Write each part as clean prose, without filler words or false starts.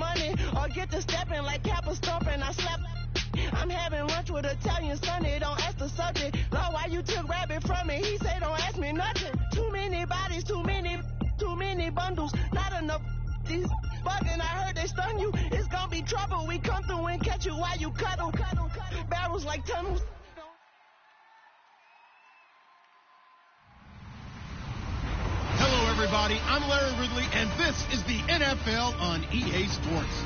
money or get to stepping like Kappa stomping. I slap. I'm having lunch with Italian Sonny. Don't ask the subject. Lord, why you took rabbit from me? He say don't ask me nothing. Too many bodies, too many bundles. Not enough. These bugging. I heard they stun you. It's gonna be trouble. We come through and catch you while you cuddle. Barrels like tunnels. Hello, everybody. I'm Larry Ridley, and this is the NFL on EA Sports.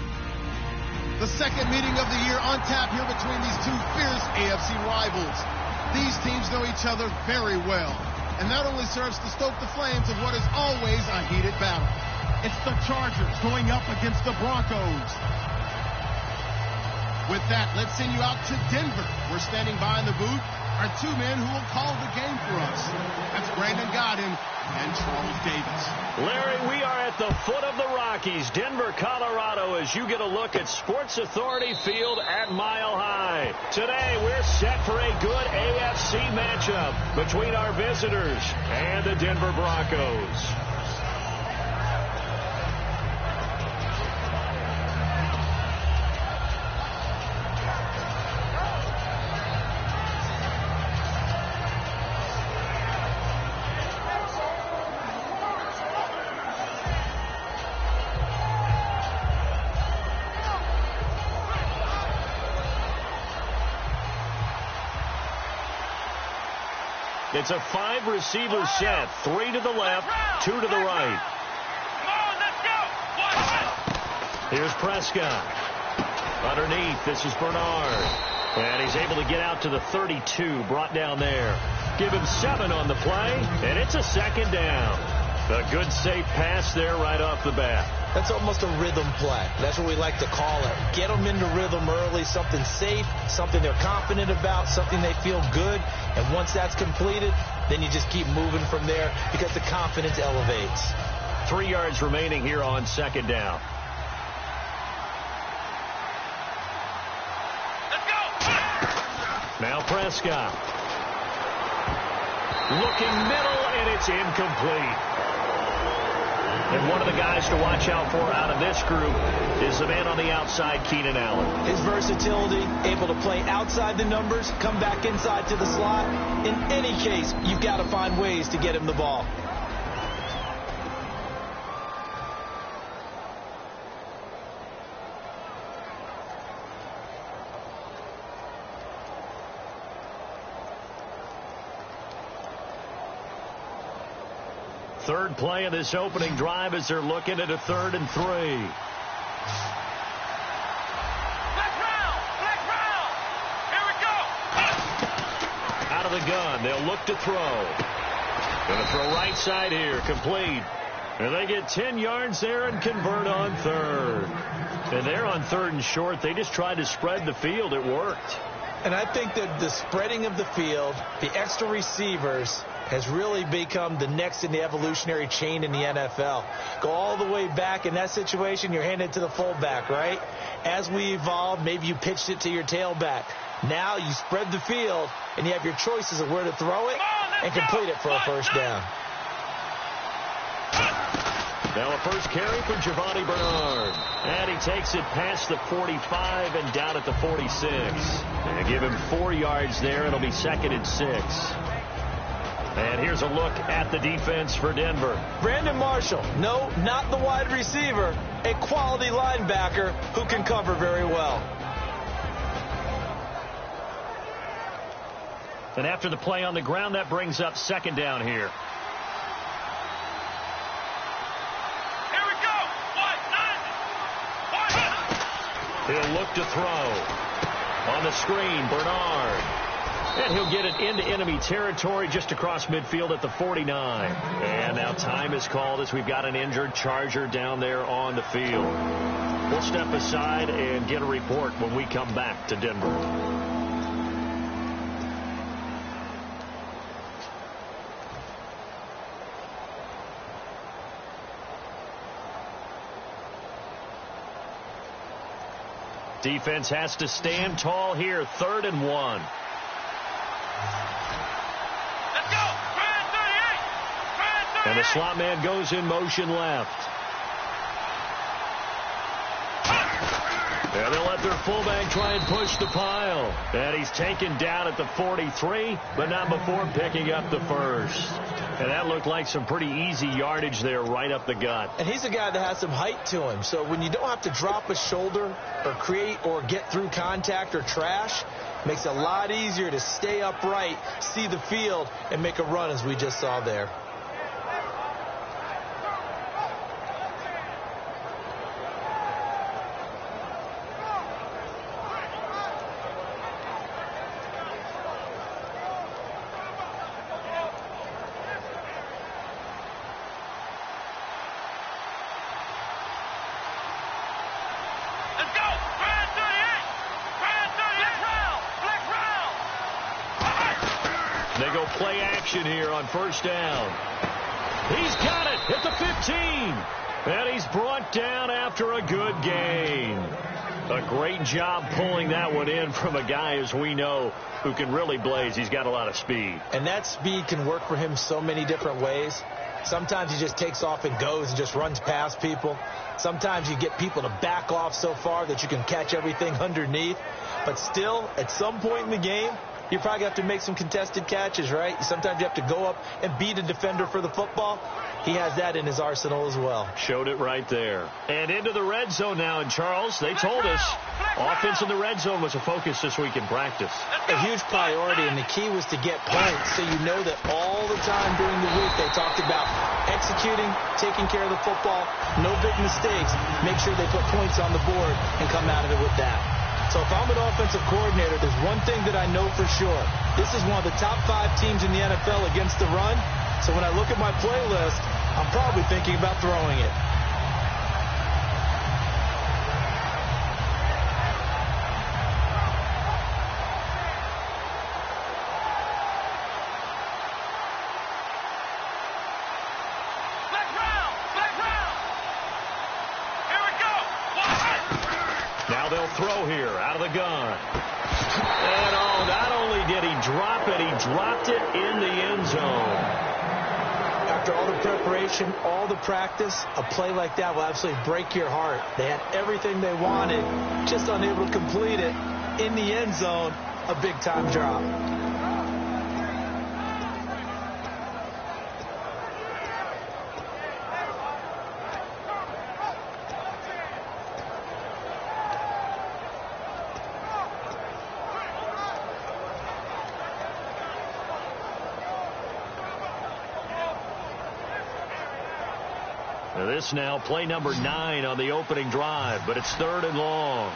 The second meeting of the year on tap here between these two fierce AFC rivals. These teams know each other very well, and that only serves to stoke the flames of what is always a heated battle. It's the Chargers going up against the Broncos. With that, let's send you out to Denver. We're standing by in the booth are two men who will call the game for us. That's Brandon Godden and Charles Davis. Larry, we are at the foot of the Rockies, Denver, Colorado, as you get a look at Sports Authority Field at Mile High. Today, we're set for a good AFC matchup between our visitors and the Denver Broncos. It's a 5-receiver set, 3 to the left, 2 to the right. Here's Prescott. Underneath, this is Bernard. And he's able to get out to the 32, brought down there. Give him 7 on the play, and it's a second down. A good, safe pass there right off the bat. That's almost a rhythm play. That's what we like to call it. Get them into rhythm early, something safe, something they're confident about, something they feel good. And once that's completed, then you just keep moving from there because the confidence elevates. 3 yards remaining here on second down. Let's go! Now Prescott. Looking middle, and it's incomplete. And one of the guys to watch out for out of this group is the man on the outside, Keenan Allen. His versatility, able to play outside the numbers, come back inside to the slot. In any case, you've got to find ways to get him the ball. Third play of this opening drive as they're looking at a 3rd and 3. Here we go. Out of the gun, they'll look to throw. Going to throw right side here, complete. And they get 10 yards there and convert on 3rd. And they're on 3rd and short. They just tried to spread the field. It worked. And I think that the spreading of the field, the extra receivers, has really become the next in the evolutionary chain in the NFL. Go all the way back in that situation, you're handed to the fullback, right? As we evolved, maybe you pitched it to your tailback. Now you spread the field, and you have your choices of where to throw it and complete it for a first down. Now a first carry for Giovanni Bernard. And he takes it past the 45 and down at the 46. And give him 4 yards there. It'll be 2nd and 6. And here's a look at the defense for Denver. Brandon Marshall, no, not the wide receiver, a quality linebacker who can cover very well. And after the play on the ground, that brings up 2nd down here. Here we go. He'll look to throw. On the screen, Bernard. And he'll get it into enemy territory just across midfield at the 49. And now time is called as we've got an injured Charger down there on the field. We'll step aside and get a report when we come back to Denver. Defense has to stand tall here. 3rd and 1. Let's go. And the slot man goes in motion left. And they'll let their fullback try and push the pile. And he's taken down at the 43, but not before picking up the first. And that looked like some pretty easy yardage there right up the gut. And he's a guy that has some height to him. So when you don't have to drop a shoulder or create or get through contact or trash, it makes it a lot easier to stay upright, see the field, and make a run as we just saw there. They go play action here on first down. He's got it at the 15. And he's brought down after a good gain. A great job pulling that one in from a guy, as we know, who can really blaze. He's got a lot of speed. And that speed can work for him so many different ways. Sometimes he just takes off and goes and just runs past people. Sometimes you get people to back off so far that you can catch everything underneath. But still, at some point in the game, you probably have to make some contested catches, right? Sometimes you have to go up and beat a defender for the football. He has that in his arsenal as well. Showed it right there. And into the red zone now. And Charles, they told us offense in the red zone was a focus this week in practice. A huge priority, and the key was to get points. So you know that all the time during the week they talked about executing, taking care of the football, no big mistakes. Make sure they put points on the board and come out of it with that. So if I'm an offensive coordinator, there's one thing that I know for sure. This is one of the top 5 teams in the NFL against the run. So when I look at my playlist, I'm probably thinking about throwing it. Now they'll throw here out of the gun. And not only did he drop it, he dropped it in the end zone. After all the preparation, all the practice, a play like that will absolutely break your heart. They had everything they wanted, just unable to complete it. In the end zone, a big-time drop. This now play number 9 on the opening drive, but it's 3rd and long.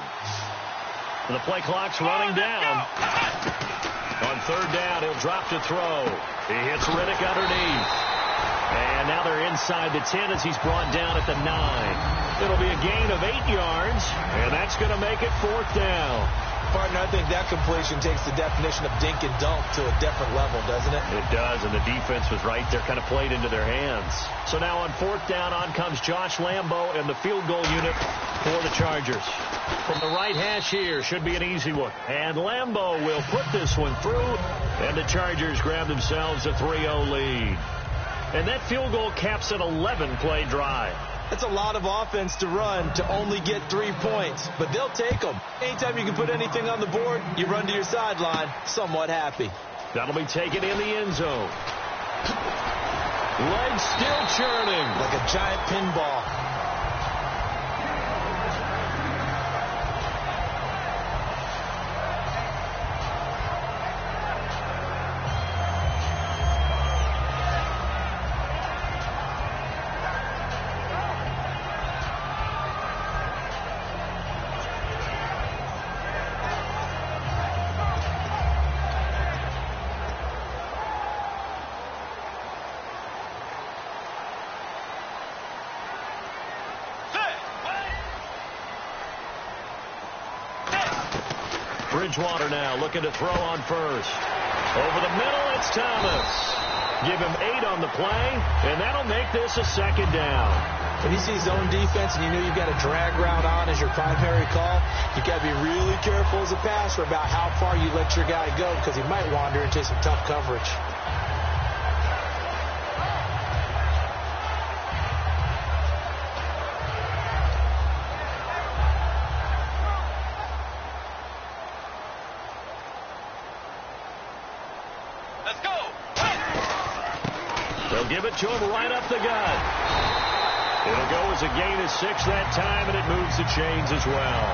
And the play clock's running down. On 3rd down, he'll drop to throw. He hits Riddick underneath. And now they're inside the 10 as he's brought down at the 9. It'll be a gain of 8 yards, and that's going to make it 4th down. Partner, I think that completion takes the definition of dink and dunk to a different level, doesn't it? It does, and the defense was right there, kind of played into their hands. So now on 4th down, on comes Josh Lambo and the field goal unit for the Chargers. From the right hash here, should be an easy one. And Lambo will put this one through, and the Chargers grab themselves a 3-0 lead. And that field goal caps an 11-play drive. That's a lot of offense to run to only get 3 points, but they'll take them. Anytime you can put anything on the board, you run to your sideline somewhat happy. That'll be taken in the end zone. Legs still churning. Like a giant pinball. Bridgewater now looking to throw on first. Over the middle, it's Thomas. Give him 8 on the play, and that'll make this a 2nd down. When you see zone defense and you know you've got a drag route on as your primary call, you've got to be really careful as a passer about how far you let your guy go because he might wander into some tough coverage. give it to him right up the gut. It'll go as a gain of 6 that time, and it moves the chains as well.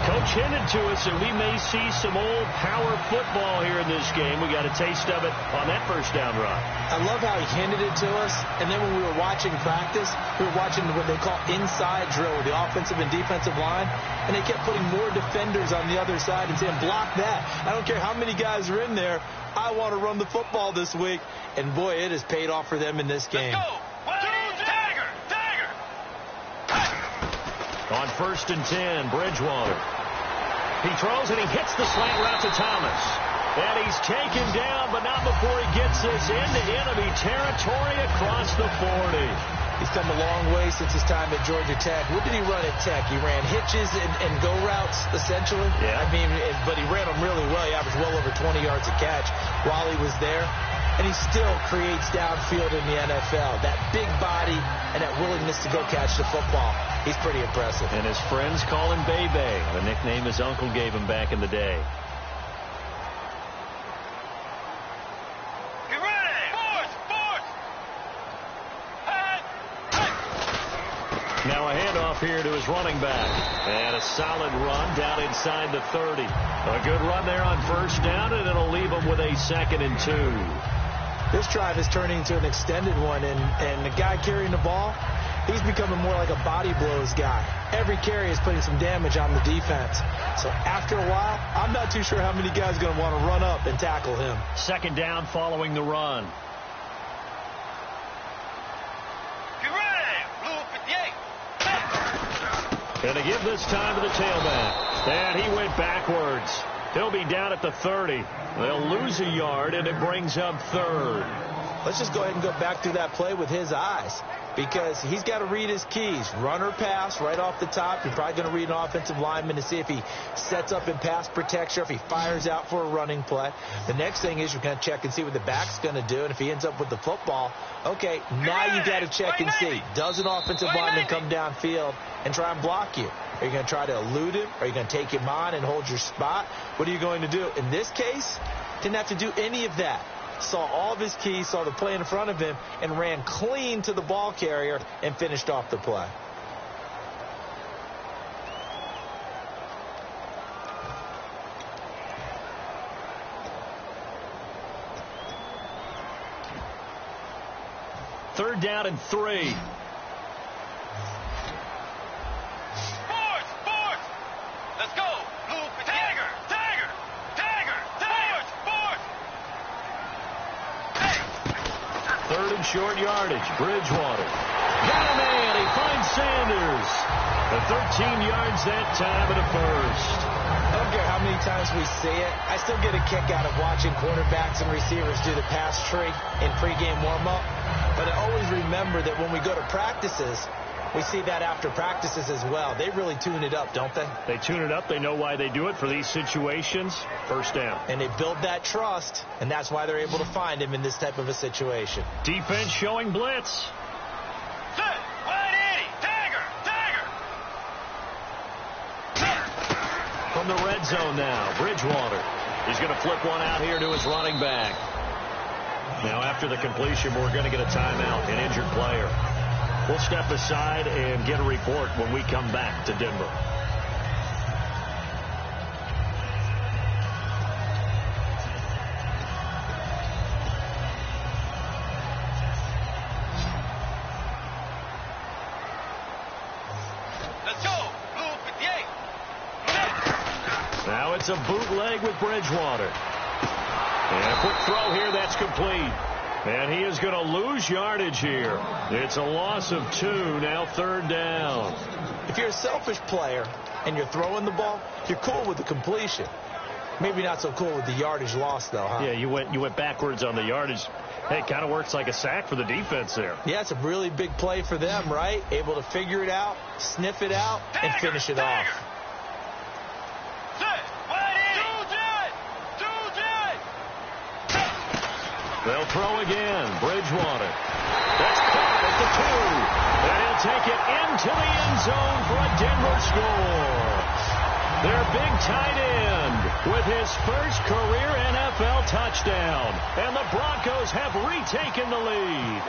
Coach hinted to us that we may see some old power football here in this game. We got a taste of it on that first down run. I love how he hinted it to us, and then when we were watching practice, we were watching what they call inside drill with the offensive and defensive line, and they kept putting more defenders on the other side and saying, block that. I don't care how many guys are in there. I want to run the football this week, and boy, it has paid off for them in this game. Let's go. Dagger. On 1st and 10, Bridgewater. He throws and he hits the slant route to Thomas. And he's taken down, but not before he gets this into enemy territory across the 40. He's come a long way since his time at Georgia Tech. What did he run at Tech? He ran hitches and go routes, essentially. Yeah. I mean, but he ran them really well. He averaged well over 20 yards a catch while he was there. And he still creates downfield in the NFL. That big body and that willingness to go catch the football. He's pretty impressive. And his friends call him Bebe, the nickname his uncle gave him back in the day. Get ready. Fourth. Now a handoff here to his running back. And a solid run down inside the 30. A good run there on 1st down, and it'll leave him with a 2nd and 2. This drive is turning into an extended one, and the guy carrying the ball, he's becoming more like a body blows guy. Every carry is putting some damage on the defense. So after a while, I'm not too sure how many guys are going to want to run up and tackle him. 2nd down following the run. Get ready. Blue 58. And to give this time to the tailback. And he went backwards. He'll be down at the 30. They'll lose a yard, and it brings up 3rd. Let's just go ahead and go back through that play with his eyes, because he's got to read his keys. Run or pass right off the top. You're probably going to read an offensive lineman to see if he sets up in pass protection or if he fires out for a running play. The next thing is you're going to check and see what the back's going to do, and if he ends up with the football, okay, now you got to check and see. Does an offensive lineman come downfield and try and block you? Are you going to try to elude him? Are you going to take him on and hold your spot? What are you going to do? In this case, didn't have to do any of that. Saw all of his keys, saw the play in front of him, and ran clean to the ball carrier and finished off the play. Third down and 3. Fourth. Let's go. Blue 58. Dagger. Fourth. 3rd and short yardage. Bridgewater. Got a man. He finds Sanders. The 13 yards that time at a 1st. I don't care how many times we see it. I still get a kick out of watching quarterbacks and receivers do the pass tree in pregame warm-up. But I always remember that when we go to practices, we see that after practices as well. They really tune it up, don't they? They tune it up. They know why they do it for these situations. 1st down. And they build that trust, and that's why they're able to find him in this type of a situation. Defense showing blitz. Set. 180. Dagger. From the red zone now, Bridgewater. He's going to flip one out here to his running back. Now after the completion, we're going to get a timeout, an injured player. We'll step aside and get a report when we come back to Denver. Let's go. Blue 58. Now it's a bootleg with Bridgewater. And a quick throw here, that's complete. And he is going to lose yardage here. It's a loss of 2, now 3rd down. If you're a selfish player and you're throwing the ball, you're cool with the completion. Maybe not so cool with the yardage loss, though, huh? Yeah, you went backwards on the yardage. Hey, it kind of works like a sack for the defense there. Yeah, it's a really big play for them, right? Able to figure it out, sniff it out, and finish it off. They'll throw again. Bridgewater. That's caught at the 2. And he'll take it into the end zone for a Denver score. Their big tight end with his first career NFL touchdown. And the Broncos have retaken the lead.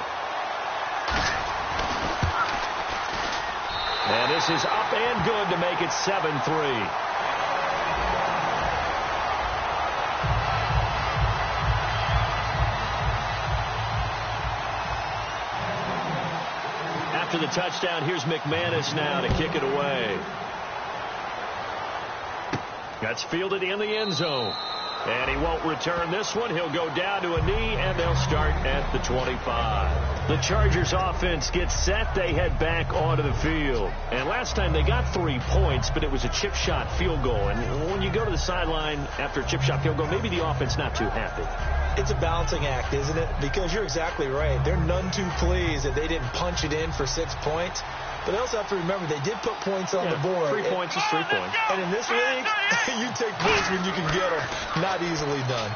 And this is up and good to make it 7-3. After the touchdown, here's McManus now to kick it away. That's fielded in the end zone. And he won't return this one. He'll go down to a knee, and they'll start at the 25. The Chargers offense gets set. They head back onto the field. And last time they got 3 points, but it was a chip shot field goal. And when you go to the sideline after a chip shot field goal, maybe the offense not too happy. It's a balancing act, isn't it? Because you're exactly right. They're none too pleased that they didn't punch it in for 6 points. But they also have to remember they did put points on the board. 3 points is 3 points. And in this league, you take points when you can get them. Not easily done.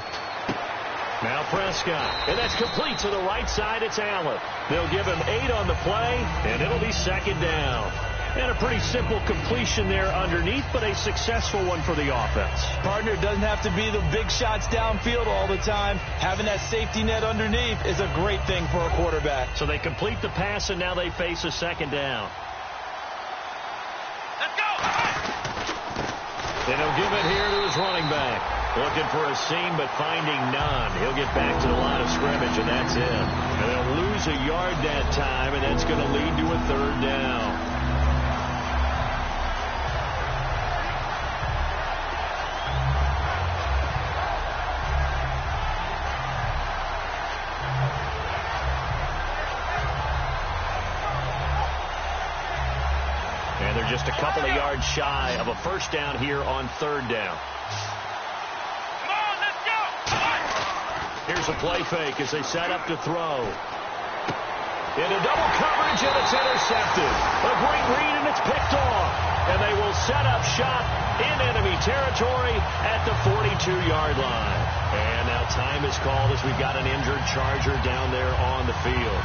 Now Prescott. And that's complete to the right side. It's Allen. They'll give him 8 on the play, and it'll be second down. And a pretty simple completion there underneath, but a successful one for the offense. Partner, it doesn't have to be the big shots downfield all the time. Having that safety net underneath is a great thing for a quarterback. So they complete the pass, and now they face a second down. Let's go! And he'll give it here to his running back. Looking for a seam, but finding none. He'll get back to the line of scrimmage, and that's it. And they'll lose a yard that time, and that's going to lead to a third down. And they're just a couple of yards shy of a first down here on third down. Come on, let's go! Here's a play fake as they set up to throw. Into double coverage, and it's intercepted. A great read, and it's picked off. And they will set up shop in enemy territory at the 42-yard line. And now time is called as we've got an injured Charger down there on the field.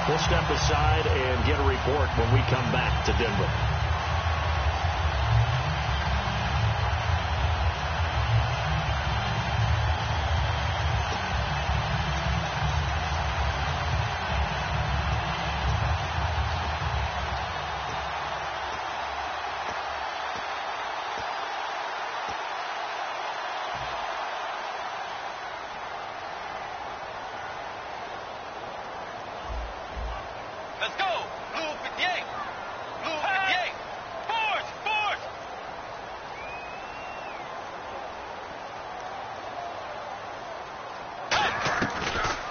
We'll step aside and get a report when we come back to Denver. Let's go! Blue 58! Blue 58! Force! Force!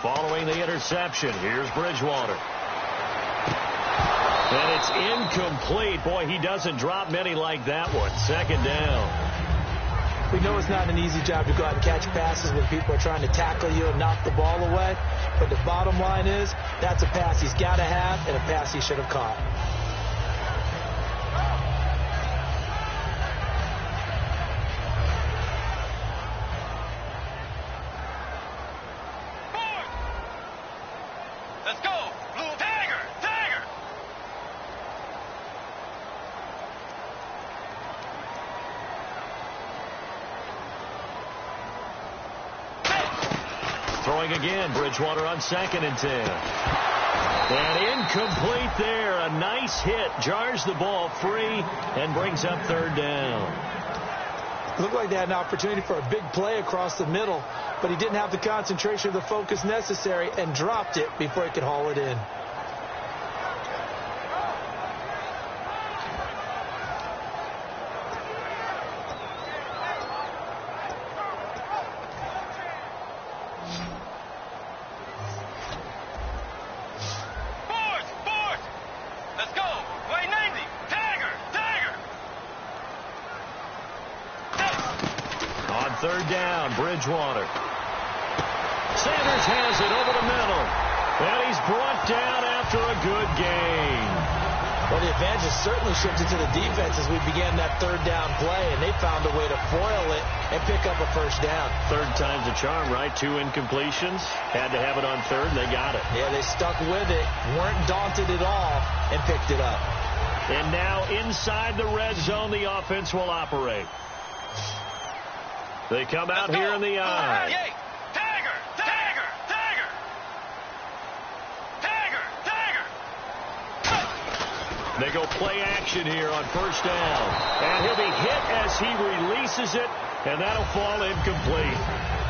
Following the interception, here's Bridgewater. And it's incomplete. Boy, he doesn't drop many like that one. Second down. We know it's not an easy job to go out and catch passes when people are trying to tackle you and knock the ball away. But the bottom line is, that's a pass he's got to have and a pass he should have caught. Let's go! Blue Tiger! Tiger! Throwing again, Bridgewater on 2nd and 10. And incomplete there. A nice hit. Jars the ball free and brings up third down. Looked like they had an opportunity for a big play across the middle, but he didn't have the concentration or the focus necessary and dropped it before he could haul it in. Force! Force! Let's go! Way 90! Tiger! Tiger! On third down, Bridgewater. Sanders has it over the middle. And he's brought down after a good game. Well, the advantage has certainly shifted to the defense as we began that third down play, and they found a way to foil it and pick up a first down. Third time's a charm, right? 2 incompletions. Had to have it on third, and they got it. Yeah, they stuck with it, weren't daunted at all, and picked it up. And now inside the red zone, the offense will operate. They come out here in the eye. Tiger! Tiger! Tiger! Tiger! Tiger! They go play action here on first down. And he'll be hit as he releases it, and that'll fall incomplete.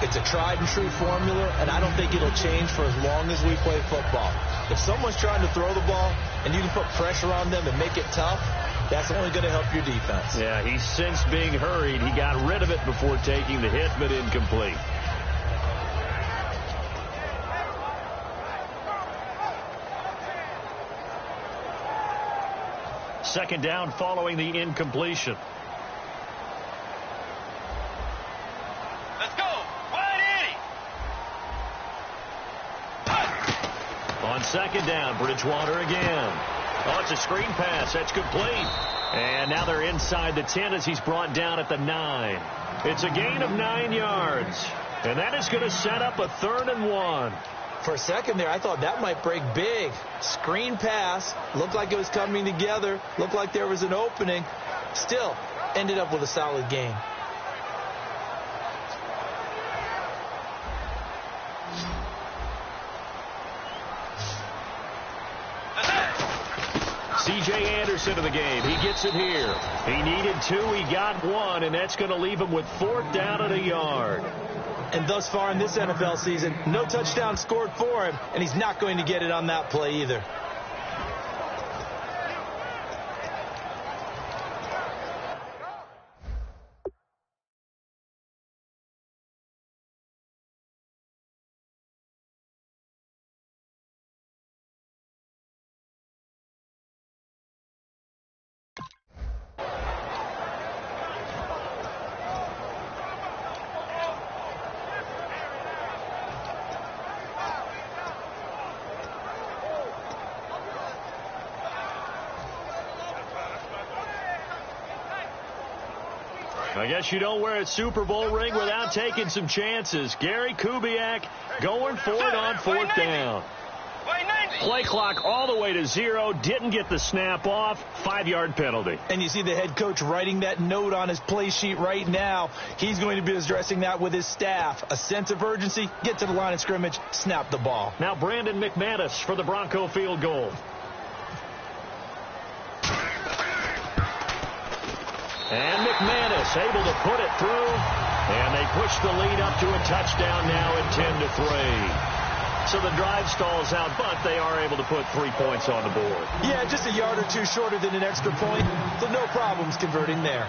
It's a tried-and-true formula, and I don't think it'll change for as long as we play football. If someone's trying to throw the ball and you can put pressure on them and make it tough, that's only going to help your defense. Yeah, he sensed being hurried. He got rid of it before taking the hit, but incomplete. Second down following the incompletion. Let's go! Wide 80! On second down, Bridgewater again. Oh, it's a screen pass. That's complete. And now they're inside the 10 as he's brought down at the 9. It's a gain of 9 yards. And that is going to set up a 3rd and 1. For a second there, I thought that might break big. Screen pass. Looked like it was coming together. Looked like there was an opening. Still, ended up with a solid gain. C.J. Anderson of the game. He gets it here. He needed 2. He got 1, and that's going to leave him with 4th down and a yard. And thus far in this NFL season, no touchdown scored for him, and he's not going to get it on that play either. I guess you don't wear a Super Bowl ring without taking some chances. Gary Kubiak going for it on 4th down. Play clock all the way to 0. Didn't get the snap off. 5-yard penalty. And you see the head coach writing that note on his play sheet right now. He's going to be addressing that with his staff. A sense of urgency, get to the line of scrimmage, snap the ball. Now Brandon McManus for the Bronco field goal. And McManus able to put it through. And they push the lead up to a touchdown now at 10-3. So the drive stalls out, but they are able to put 3 points on the board. Yeah, just a yard or two shorter than an extra point. So no problems converting there.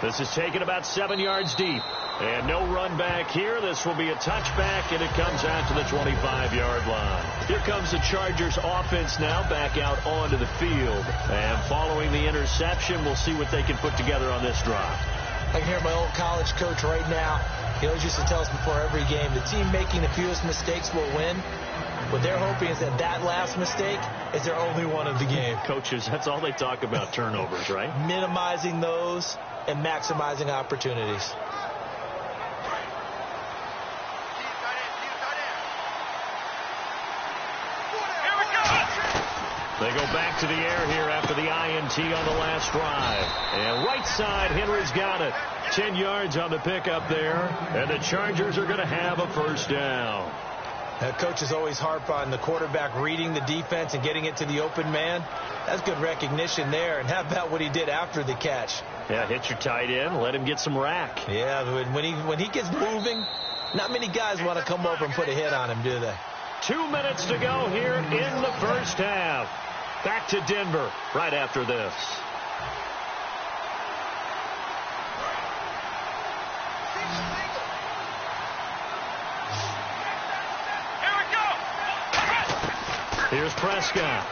This is taken about 7 yards deep. And no run back here. This will be a touchback, and it comes out to the 25-yard line. Here comes the Chargers offense now back out onto the field. And following the interception, we'll see what they can put together on this drive. I can hear my old college coach right now. He always used to tell us before every game, the team making the fewest mistakes will win. What they're hoping is that that last mistake is their only one of the game. Coaches, that's all they talk about, turnovers, right? Minimizing those and maximizing opportunities. They go back to the air here after the INT on the last drive. And right side, Henry's got it. 10 yards on the pickup there. And the Chargers are going to have a 1st down. That coach is always harp on the quarterback reading the defense and getting it to the open man. That's good recognition there. And how about what he did after the catch? Yeah, hit your tight end. Let him get some rack. Yeah, when he gets moving, not many guys want to come over and put a hit on him, do they? 2 minutes to go here in the first half. Back to Denver right after this. Here we go! Here's Prescott.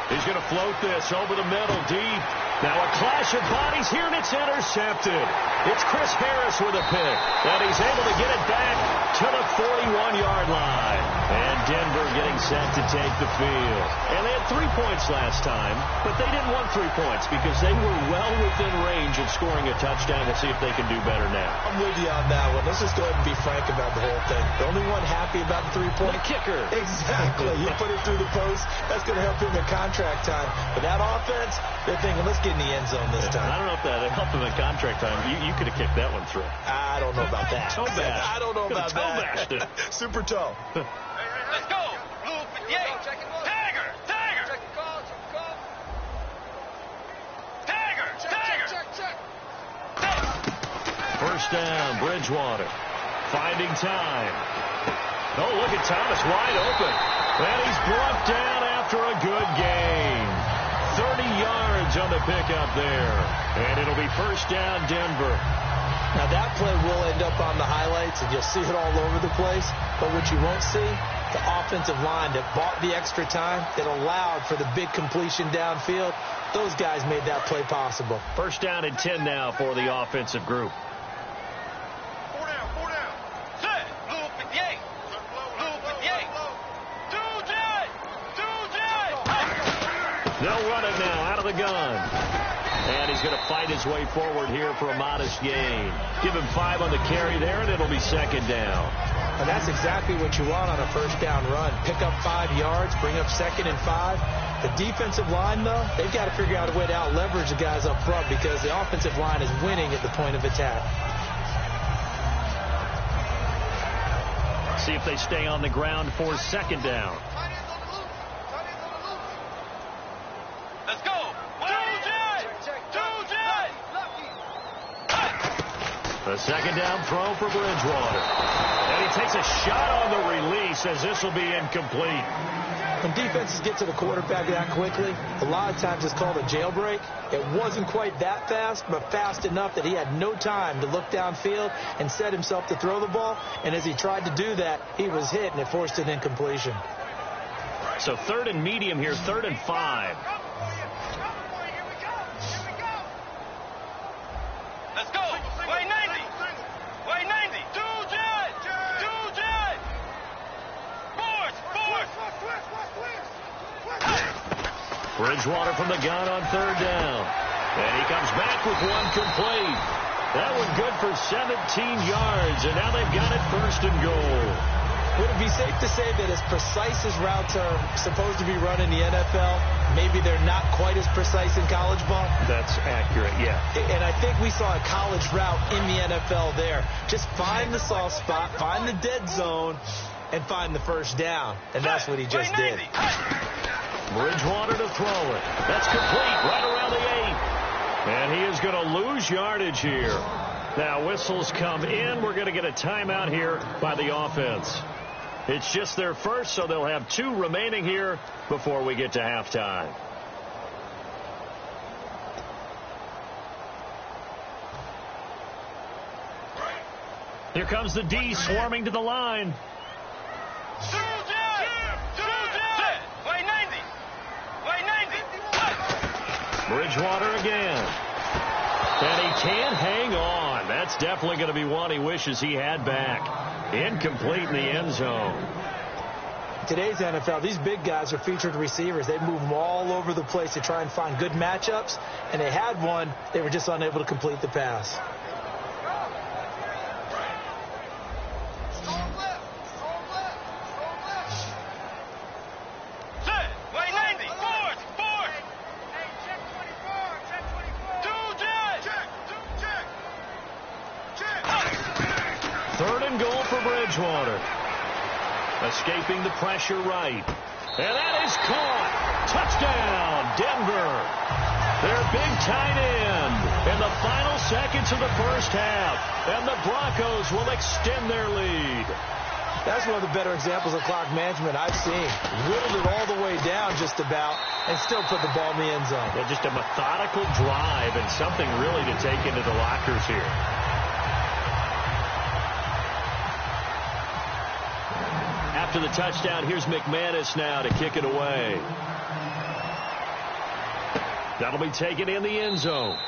He's going to float this over the middle deep. Now a clash of bodies here, and it's intercepted. It's Chris Harris with a pick, and he's able to get it back to the 41-yard line. And Denver getting set to take the field. And they had 3 points last time, but they didn't want 3 points because they were well within range of scoring a touchdown. We'll see if they can do better now. I'm with you on that one. Let's just go ahead and be frank about the whole thing. The only one happy about the 3-point. The kicker. Exactly. You put it through the post. That's going to help him in contract time. But that offense, they're thinking, let's get in the end zone this time. I don't know if that helped him in contract time. You could have kicked that one through. I don't know about that. Toe bash. I don't know about that. Bashed it. Super toe. Let's go. Blue 58. Tiger. Tiger. Tiger. Tiger. First down, Bridgewater. Finding time. Oh, look at Thomas wide open. And he's brought down after a good game. 30 yards on the pickup there. And it'll be first down, Denver. Now, that play will end up on the highlights, and you'll see it all over the place. But what you won't see, the offensive line that bought the extra time, that allowed for the big completion downfield, those guys made that play possible. First down and 10 now for the offensive group. 4 down. Set. Blue 58. Blue 58. 2-10. They'll run it now out of the gun. And he's going to fight his way forward here for a modest gain. Give him 5 on the carry there, and it'll be second down. And that's exactly what you want on a first down run. Pick up 5 yards, bring up 2nd and 5. The defensive line, though, they've got to figure out a way to out-leverage the guys up front because the offensive line is winning at the point of attack. See if they stay on the ground for second down. Let's go. 2-10. The second down throw for Bridgewater. And he takes a shot on the release as this will be incomplete. When defenses get to the quarterback that quickly, a lot of times it's called a jailbreak. It wasn't quite that fast, but fast enough that he had no time to look downfield and set himself to throw the ball. And as he tried to do that, he was hit, and it forced an incompletion. So 3rd and medium here, 3rd and 5. Let's go. Way 90. 2-10. Bridgewater from the gun on 3rd down. And he comes back with one complete. That one good for 17 yards, and now they've got it 1st and goal. Would it be safe to say that as precise as routes are supposed to be run in the NFL, maybe they're not quite as precise in college ball? That's accurate, yeah. And I think we saw a college route in the NFL there. Just find the soft spot, find the dead zone, and find the first down. And that's what he just did. Bridgewater to throw it. That's complete right around the 8. And he is going to lose yardage here. Now whistles come in. We're going to get a timeout here by the offense. It's just their first, so they'll have 2 remaining here before we get to halftime. Here comes the D swarming to the line. Bridgewater again. And he can't hang on. That's definitely going to be one he wishes he had back. Incomplete in the end zone. Today's NFL, these big guys are featured receivers. They move them all over the place to try and find good matchups. And they had one. They were just unable to complete the pass. Bridgewater escaping the pressure right. And that is caught. Touchdown, Denver. Their big tight end in the final seconds of the first half. And the Broncos will extend their lead. That's one of the better examples of clock management I've seen. Whittled it all the way down just about and still put the ball in the end zone. Yeah, just a methodical drive and something really to take into the lockers here. After the touchdown, here's McManus now to kick it away. That'll be taken in the end zone.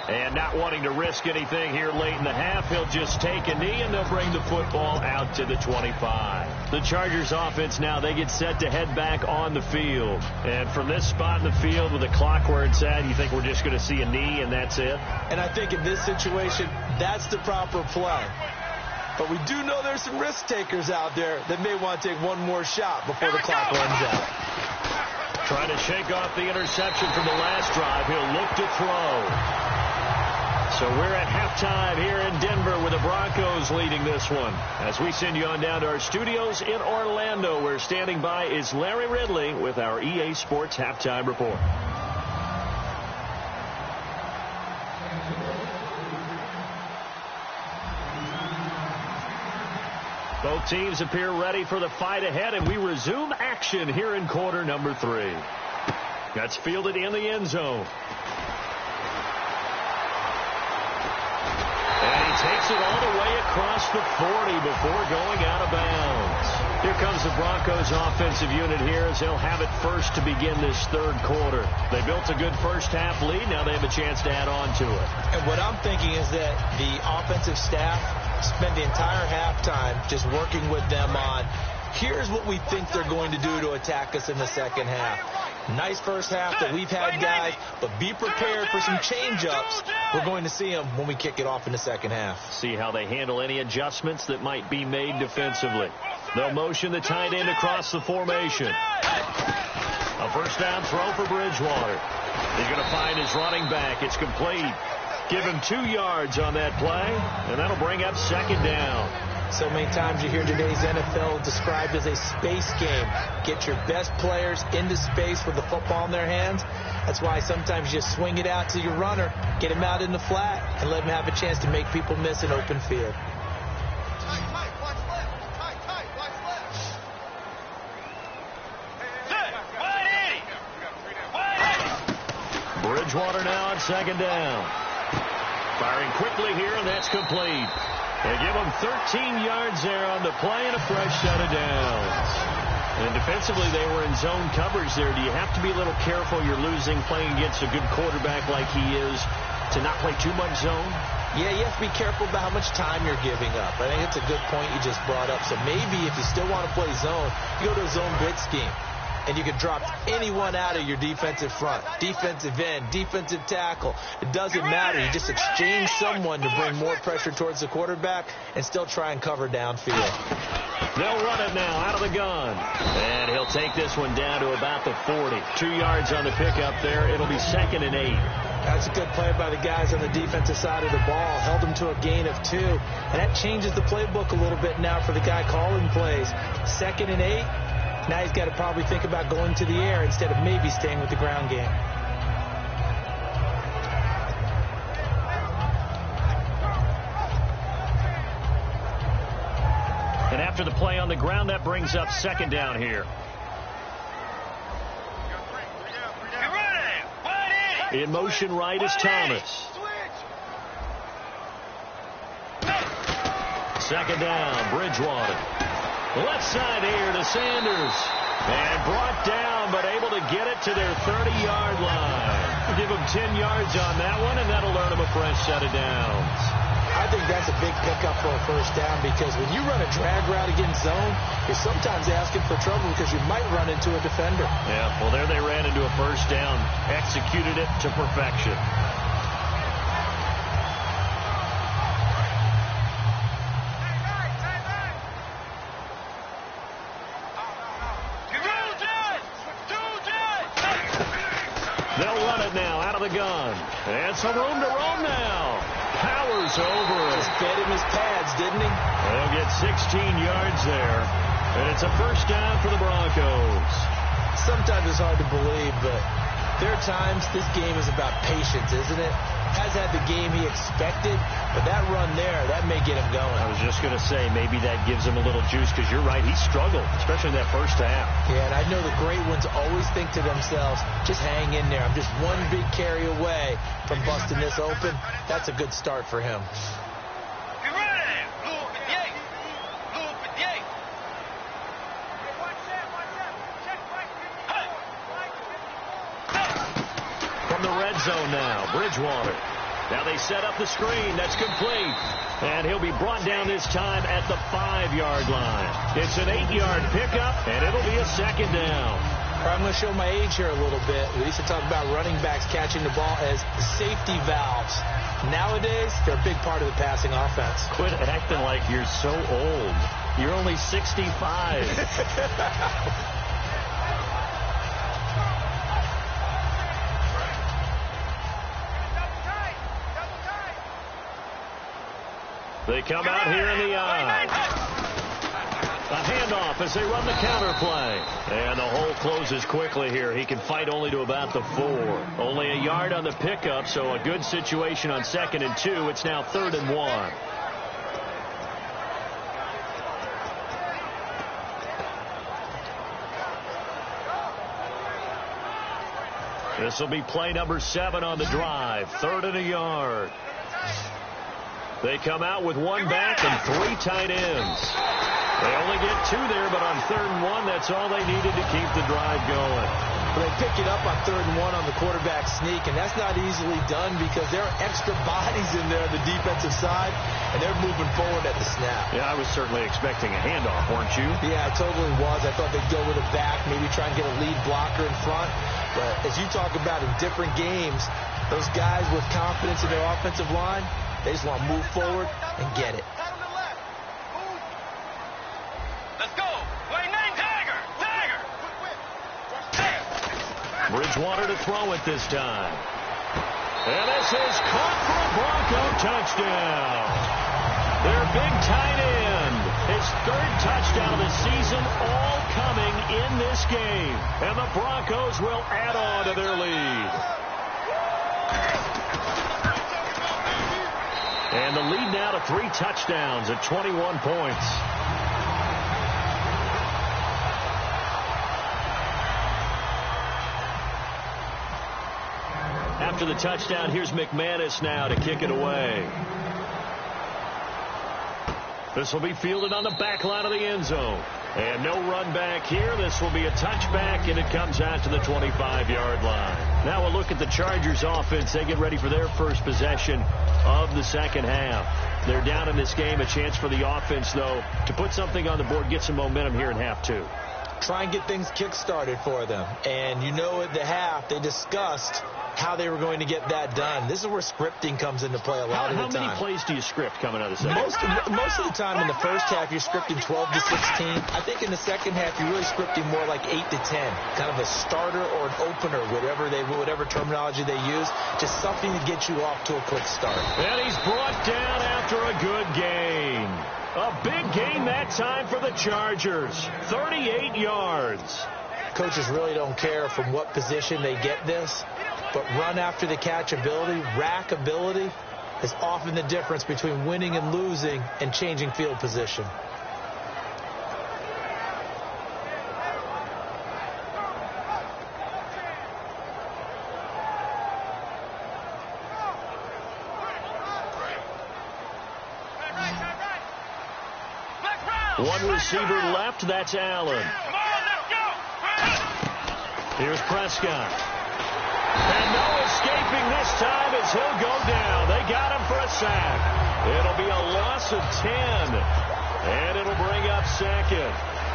And not wanting to risk anything here late in the half, he'll just take a knee, and they'll bring the football out to the 25. The Chargers offense now, they get set to head back on the field. And from this spot in the field with the clock where it's at, you think we're just going to see a knee and that's it? And I think in this situation, that's the proper play. But we do know there's some risk takers out there that may want to take one more shot before the clock runs out. Trying to shake off the interception from the last drive. He'll look to throw. So we're at halftime here in Denver with the Broncos leading this one. As we send you on down to our studios in Orlando, where standing by is Larry Ridley with our EA Sports Halftime Report. Both teams appear ready for the fight ahead, and we resume action here in quarter number 3. That's fielded in the end zone. Takes it all the way across the 40 before going out of bounds. Here comes the Broncos offensive unit here as they'll have it first to begin this third quarter. They built a good first half lead. Now they have a chance to add on to it. And what I'm thinking is that the offensive staff spent the entire halftime just working with them on, here's what we think they're going to do to attack us in the second half. Nice first half that we've had, guys, but be prepared for some change-ups. We're going to see them when we kick it off in the second half. See how they handle any adjustments that might be made defensively. They'll motion the tight end across the formation. A first down throw for Bridgewater. He's going to find his running back. It's complete. Give him 2 yards on that play, and that'll bring up second down. So many times you hear today's NFL described as a space game. Get your best players into space with the football in their hands. That's why sometimes you just swing it out to your runner, get him out in the flat, and let him have a chance to make people miss an open field. Bridgewater now on second down. Firing quickly here, and that's complete. They give him 13 yards there on the play and a fresh set of downs. And defensively, they were in zone coverage there. Do you have to be a little careful? You're losing playing against a good quarterback like he is to not play too much zone? Yeah, you have to be careful about how much time you're giving up. I think it's a good point you just brought up. So maybe if you still want to play zone, you go to a zone bid scheme. And you can drop anyone out of your defensive front, defensive end, defensive tackle. It doesn't matter. You just exchange someone to bring more pressure towards the quarterback and still try and cover downfield. They'll run it now out of the gun. And he'll take this one down to about the 40. 2 yards on the pickup there. It'll be 2nd and 8. That's a good play by the guys on the defensive side of the ball. Held them to a gain of 2. And that changes the playbook a little bit now for the guy calling plays. 2nd and 8. Now he's got to probably think about going to the air instead of maybe staying with the ground game. And after the play on the ground, that brings up second down here. In motion right is Thomas. Second down, Bridgewater. Left side here to Sanders. And brought down, but able to get it to their 30-yard line. Give them 10 yards on that one, and that'll earn them a fresh set of downs. I think that's a big pickup for a first down, because when you run a drag route against zone, you're sometimes asking for trouble because you might run into a defender. Yeah, well, there they ran into a first down. Executed it to perfection. Gun. And some room to roam now. Powers over. Just fed him his pads, didn't he? They'll get 16 yards there. And it's a first down for the Broncos. Sometimes it's hard to believe, but there are times this game is about patience, isn't it? Has had the game he expected, but that run there, that may get him going. I was just going to say, maybe that gives him a little juice, because you're right, he struggled, especially in that first half. Yeah, and I know the great ones always think to themselves, just hang in there. I'm just one big carry away from busting this open. That's a good start for him. the red zone now. Bridgewater. Now they set up the screen. That's complete. And he'll be brought down this time at the 5-yard line. It's an 8-yard pickup, and it'll be a second down. I'm going to show my age here a little bit. We used to talk about running backs catching the ball as safety valves. Nowadays, they're a big part of the passing offense. Quit acting like you're so old. You're only 65. They come out here in the eye. A handoff as they run the counter play. And the hole closes quickly here. He can fight only to about the 4. Only a yard on the pickup, so a good situation on 2nd and 2. It's now 3rd and 1. This will be play number 7 on the drive. 3rd and a yard. They come out with 1 back and 3 tight ends. They only get 2 there, but on 3rd and 1, that's all they needed to keep the drive going. They pick it up on 3rd and 1 on the quarterback sneak, and that's not easily done because there are extra bodies in there on the defensive side, and they're moving forward at the snap. Yeah, I was certainly expecting a handoff, weren't you? Yeah, I totally was. I thought they'd go with a back, maybe try and get a lead blocker in front. But as you talk about in different games, those guys with confidence in their offensive line, they just want to move forward and get it. Let's go. Play name Tiger. Tiger. Bridgewater to throw it this time. And this is caught for a Bronco touchdown. Their big tight end. His 3rd touchdown of the season, all coming in this game. And the Broncos will add on to their lead. And the lead now to 3 touchdowns at 21 points. After the touchdown, here's McManus now to kick it away. This will be fielded on the back line of the end zone. And no run back here. This will be a touchback, and it comes out to the 25-yard line. Now a look at the Chargers offense. They get ready for their first possession of the second half. They're down in this game. A chance for the offense, though, to put something on the board, get some momentum here in half 2. Try and get things kick-started for them. And you know at the half, they discussed how they were going to get that done. This is where scripting comes into play a lot of the time. How many plays do you script coming out of the second? Most of the time in the first half, you're scripting 12 to 16. I think in the second half, you're really scripting more like 8 to 10. Kind of a starter or an opener, whatever terminology they use. Just something to get you off to a quick start. And he's brought down after a good gain. A big gain that time for the Chargers. 38 yards. Coaches really don't care from what position they get this. But run after the catch ability, rack ability, is often the difference between winning and losing and changing field position. One receiver left, that's Allen. Here's Prescott. And no escaping this time as he'll go down. They got him for a sack. It'll be a loss of 10. And it'll bring up 2nd.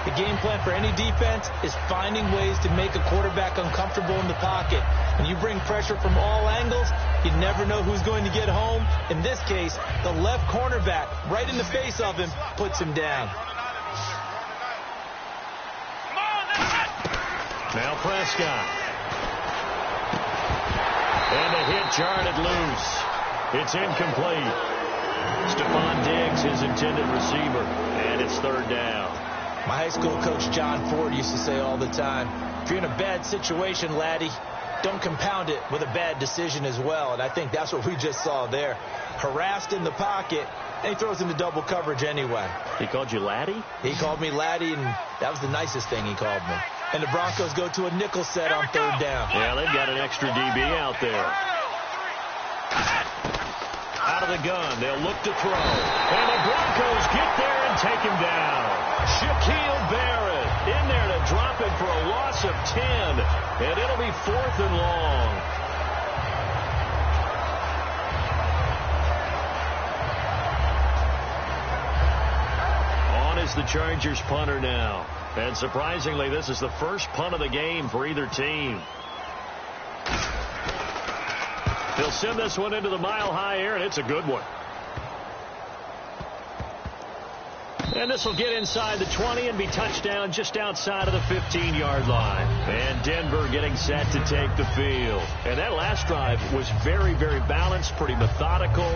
The game plan for any defense is finding ways to make a quarterback uncomfortable in the pocket. When you bring pressure from all angles, you never know who's going to get home. In this case, the left cornerback, right in the face of him, puts him down. Now Prescott. And the hit jarred it loose. It's incomplete. Stephon Diggs, his intended receiver. And it's 3rd down. My high school coach John Ford used to say all the time, if you're in a bad situation, laddie, don't compound it with a bad decision as well. And I think that's what we just saw there. Harassed in the pocket, and he throws into double coverage anyway. He called you laddie? He called me laddie, and that was the nicest thing he called me. And the Broncos go to a nickel set on 3rd down. Yeah, they've got an extra DB out there. Out of the gun, they'll look to throw. And the Broncos get there and take him down. Shaquille Barrett in there to drop it for a loss of 10. And it'll be 4th and long. the Chargers punter now. And surprisingly, this is the first punt of the game for either team. He'll send this one into the mile-high air, and it's a good one. And this will get inside the 20 and be touchdown just outside of the 15-yard line. And Denver getting set to take the field. And that last drive was very, very balanced, pretty methodical.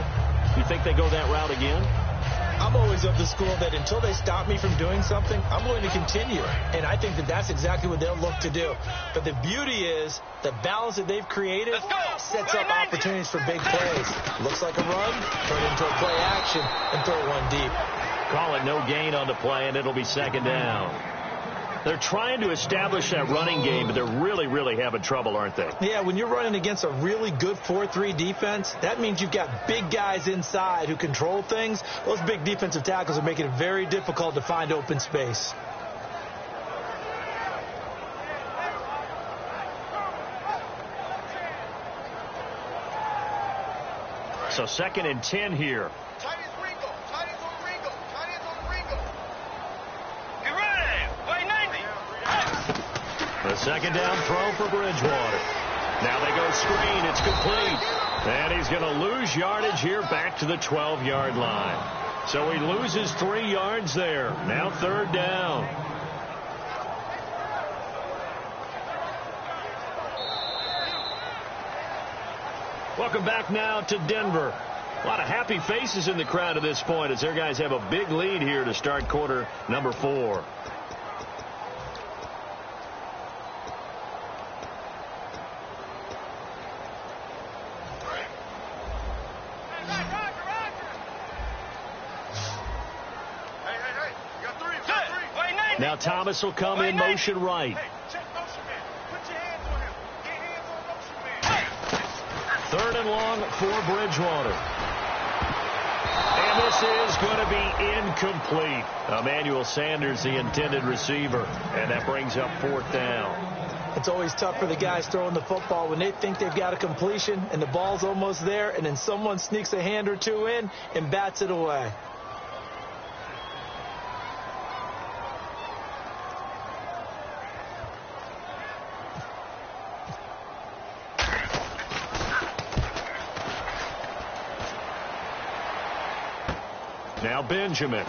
You think they go that route again? I'm always of the school that until they stop me from doing something, I'm going to continue. And I think that that's exactly what they'll look to do. But the beauty is the balance that they've created sets up opportunities for big plays. Looks like a run, turn it into a play action, and throw one deep. Call it no gain on the play, and it'll be second down. They're trying to establish that running game, but they're really, really having trouble, aren't they? Yeah, when you're running against a really good 4-3 defense, that means you've got big guys inside who control things. Those big defensive tackles are making it very difficult to find open space. So 2nd and 10 here. The second down throw for Bridgewater. Now they go screen. It's complete. And he's going to lose yardage here back to the 12-yard line. So he loses 3 yards there. Now 3rd down. Welcome back now to Denver. A lot of happy faces in the crowd at this point as their guys have a big lead here to start quarter number 4. Now Thomas will come in motion right. Third and long for Bridgewater. And this is going to be incomplete. Emmanuel Sanders, the intended receiver. And that brings up 4th down. It's always tough for the guys throwing the football when they think they've got a completion and the ball's almost there, and then someone sneaks a hand or two in and bats it away. Now Benjamin.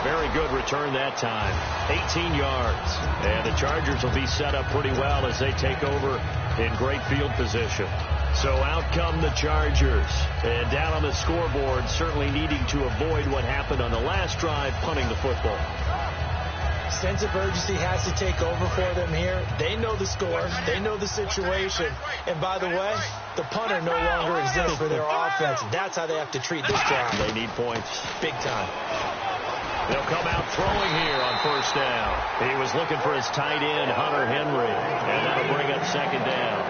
Very good return that time. 18 yards. And the Chargers will be set up pretty well as they take over in great field position. So out come the Chargers. And down on the scoreboard, certainly needing to avoid what happened on the last drive, punting the football. Sense of urgency has to take over for them here. They know the score. They know the situation. And by the way, the punter no longer exists for their offense. That's how they have to treat this drive. They need points. Big time. They'll come out throwing here on 1st down. He was looking for his tight end, Hunter Henry. And that'll bring up 2nd down.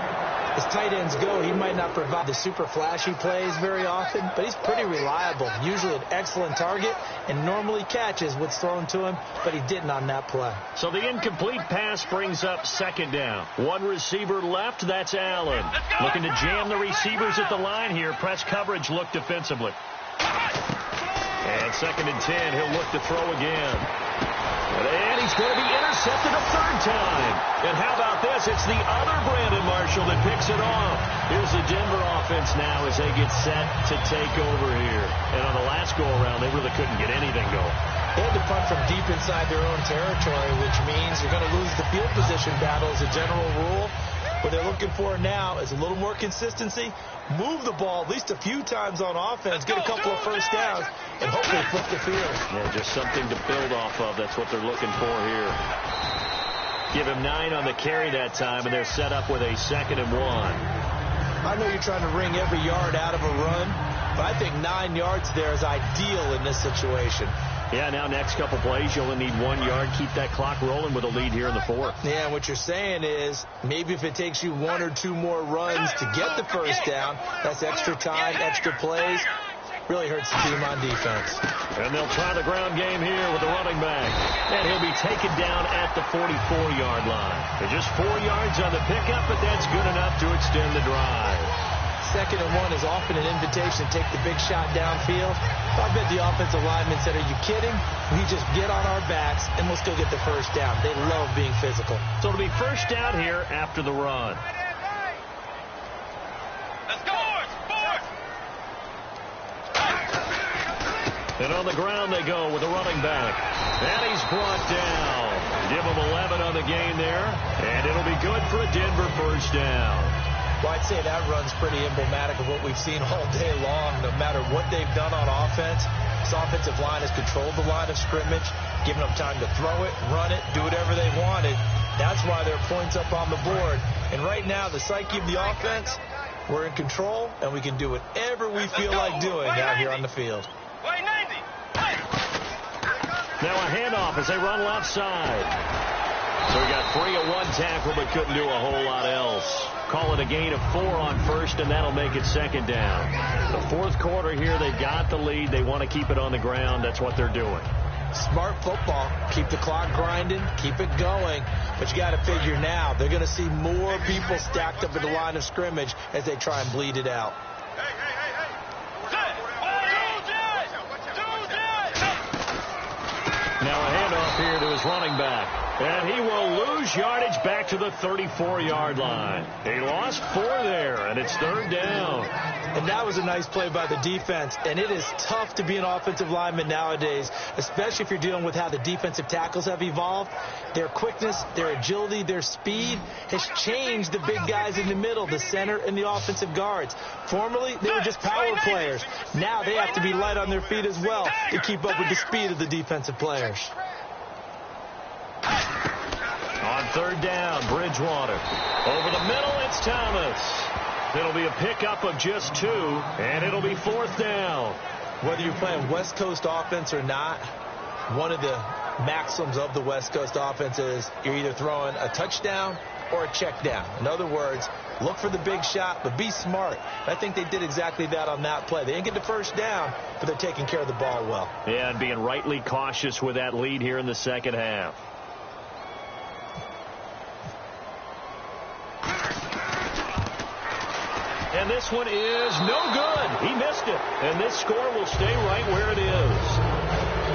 As tight ends go, he might not provide the super flashy plays very often, but he's pretty reliable. Usually an excellent target and normally catches what's thrown to him, but he didn't on that play. So the incomplete pass brings up 2nd down. One receiver left, that's Allen. Looking to jam the receivers at the line here. Press coverage look defensively. And 2nd and 10, he'll look to throw again. And he's going to be intercepted a 3rd time. And how about this? It's the other Brandon Marshall that picks it off. Here's the Denver offense now as they get set to take over here. And on the last go-around, they really couldn't get anything going. They had to punt from deep inside their own territory, which means you're going to lose the field position battle as a general rule. What they're looking for now is a little more consistency, move the ball at least a few times on offense, get a couple of 1st downs, and hopefully flip the field. Yeah, just something to build off of. That's what they're looking for here. Give him 9 on the carry that time, and they're set up with a 2nd and 1. I know you're trying to wring every yard out of a run, but I think 9 yards there is ideal in this situation. Yeah, now next couple plays, you only need 1 yard. Keep that clock rolling with a lead here in the 4th. Yeah, what you're saying is maybe if it takes you 1 or 2 more runs to get the 1st down, that's extra time, extra plays. Really hurts the team on defense. And they'll try the ground game here with the running back. And he'll be taken down at the 44-yard line. They're just 4 yards on the pickup, but that's good enough to extend the drive. 2nd and 1 is often an invitation to take the big shot downfield. I bet the offensive lineman said, are you kidding? We just get on our backs and let's go get the first down. They love being physical. So it'll be first down here after the run. Let's go! Fourth! And on the ground they go with a running back. And he's brought down. Give him 11 on the game there. And it'll be good for a Denver first down. Well, I'd say that run's pretty emblematic of what we've seen all day long. No matter what they've done on offense, this offensive line has controlled the line of scrimmage, given them time to throw it, run it, do whatever they wanted. That's why there are points up on the board. And right now, the psyche of the offense, we're in control, and we can do whatever we feel like doing out here on the field. Way 90! Now a handoff as they run left side. So we got 3 at one tackle, but couldn't do a whole lot else. Call it a gain of 4 on first, and that'll make it second down. The fourth quarter here, they've got the lead. They want to keep it on the ground. That's what they're doing. Smart football. Keep the clock grinding. Keep it going. But you got to figure now, they're going to see more people stacked up at the line of scrimmage as they try and bleed it out. Now a handoff here to his running back. And he will lose yardage back to the 34-yard line. He lost 4 there, and it's third down. And that was a nice play by the defense. And it is tough to be an offensive lineman nowadays, especially if you're dealing with how the defensive tackles have evolved. Their quickness, their agility, their speed has changed the big guys in the middle, the center, and the offensive guards. Formerly, they were just power players. Now they have to be light on their feet as well to keep up with the speed of the defensive players. On third down, Bridgewater. Over the middle, it's Thomas. It'll be a pickup of just 2, and it'll be fourth down. Whether you're playing West Coast offense or not, one of the maxims of the West Coast offense is you're either throwing a touchdown or a check down. In other words, look for the big shot, but be smart. I think they did exactly that on that play. They didn't get the first down, but they're taking care of the ball well. Yeah, and being rightly cautious with that lead here in the second half. And this one is no good. He missed it. And this score will stay right where it is.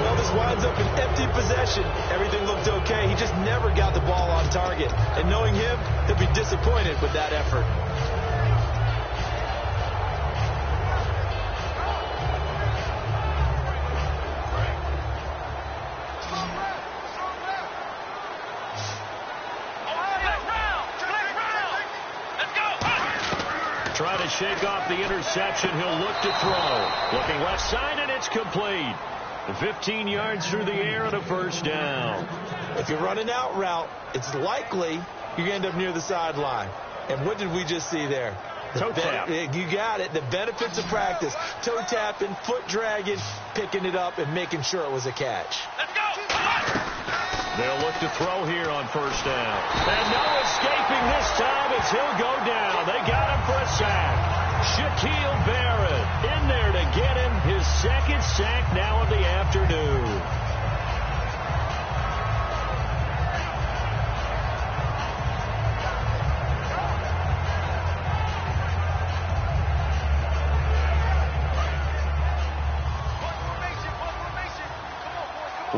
Well, this winds up an empty possession. Everything looked okay. He just never got the ball on target. And knowing him, he'll be disappointed with that effort. Trying to shake off the interception. He'll look to throw. Looking left side, and it's complete. 15 yards through the air and a first down. If you're running out route, it's likely you're going to end up near the sideline. And what did we just see there? Toe tap. You got it. The benefits of practice. Toe tapping, foot dragging, picking it up, and making sure it was a catch. Let's go! They'll look to throw here on first down. And no escaping this time as he'll go down. They got him for a sack. Shaquille Barrett in there to get him his second sack now of the afternoon.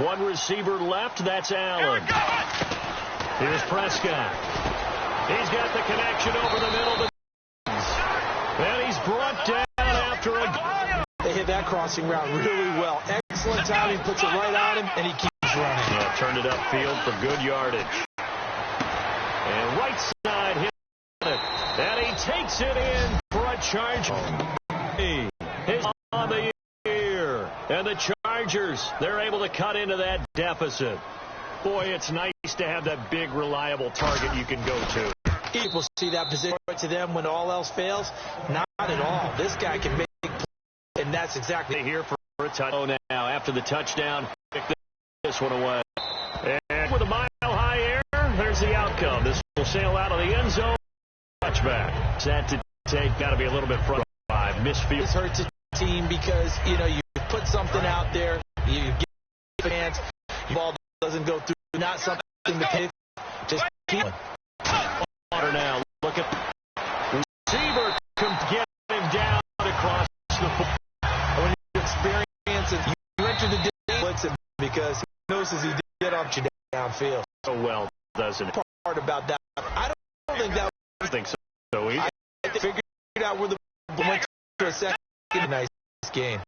One receiver left. That's Allen. Here's Prescott. He's got the connection over the middle. And he's brought down after a... They hit that crossing route really well. Excellent timing. Puts it right on him, and he keeps running. Yeah, turned it upfield for good yardage. And right side hit it. And he takes it in for a charge. He's on the year. And the Chargers, they're able to cut into that deficit. Boy, it's nice to have that big, reliable target you can go to. People see that position to them when all else fails. Not at all. This guy can make plays, and that's exactly here for a touchdown. Now, after the touchdown, pick this one away. And with a mile-high air, there's the outcome. This will sail out of the end zone. Touchback. Set to take. Got to be a little bit front. 5 misfield. This hurts a team because, you know, you put something out there, you get a chance, the ball doesn't go through, not something to pay. Just keep it. Now, look at receiver get just as he did off you downfield. So well, doesn't it? Part about that, I don't think that I think so either. I figured out where the went to a second nice game.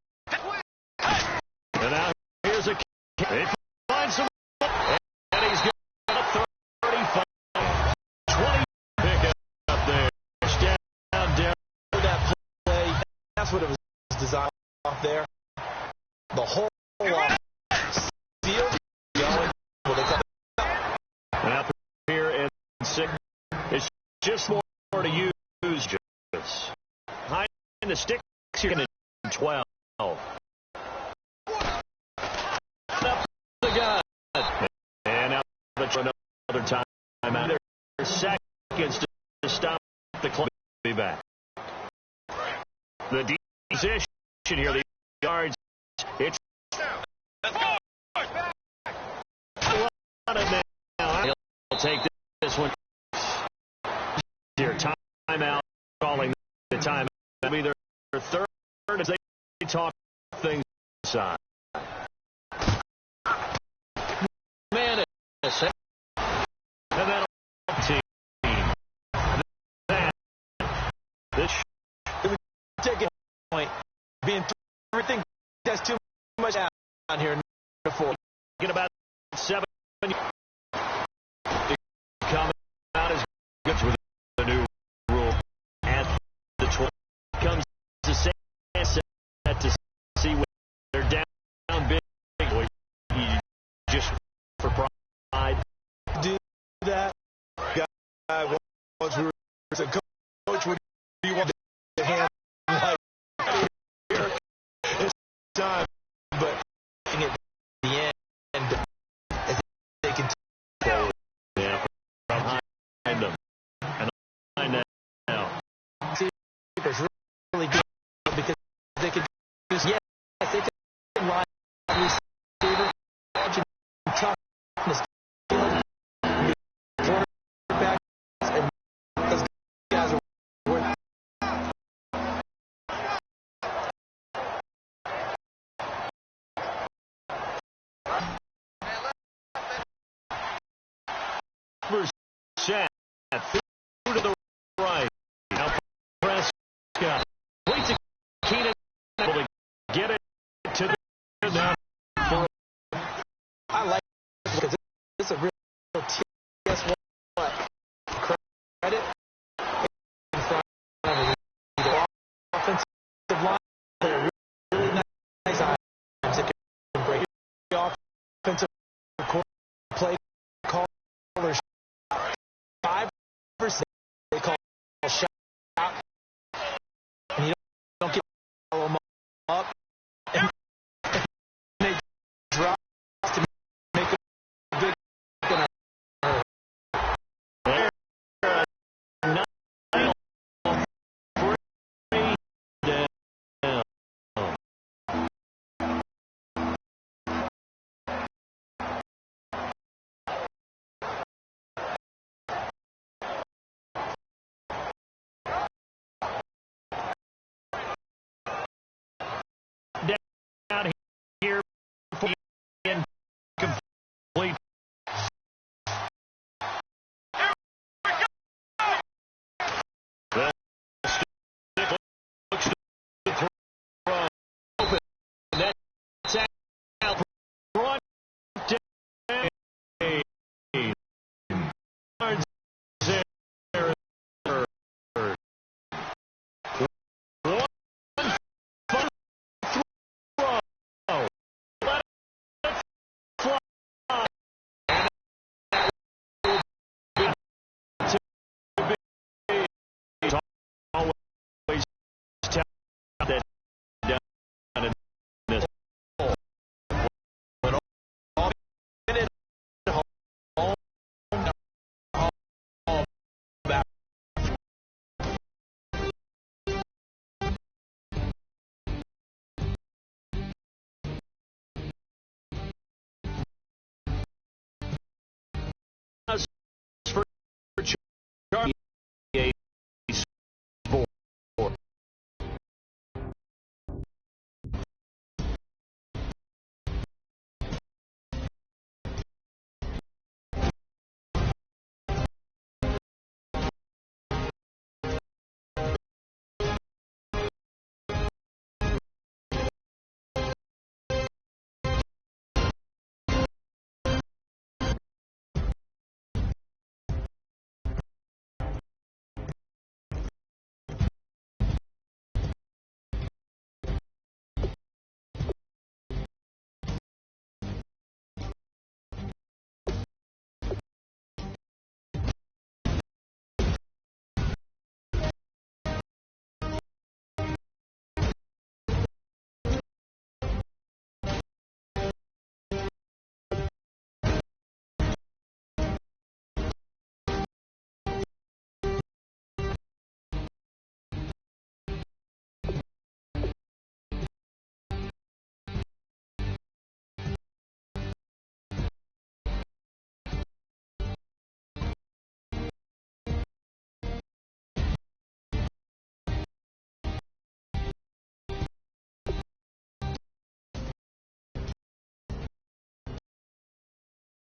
And now here's a kick. They find some, and he's got a 35, 20 pick up there. Down that play. That's what it was designed off there. The whole field going. And up here in 6, it's just more to use. Just high in the sticks, you're going to 12. Up the gun. And now another time out. There's seconds to stop the clock. Be back. The position here, the yards. It's Let's go. now. He'll take this one. Here, timeout. Calling the time. That'll be their third as they talk things aside. Man, and then team. This Take a point. Being everything that's too much down here in the 4. get about 7. Coming out as good with the new rule at the 20. Comes to set to see where they're down big. Just for pride. Do that. Guy once we were a coach, what do you want to hand like here? It's time, but at the end, as they can Yeah, behind them. And I now. it's really good because they can just, yes, they can line receiver, toughness, quarterback, and those guys are worth. Set through to the right. Now Prescott waits a Keenan able to get it to the now. I like it because it's a real guess what? Credit in front of the offensive line. They're really nice items that can break the offensive play callers. 5% they call shot, and you don't get them up, and they drop to make a big hurt. Down here for incomplete. Looks to throw open. That's out front. For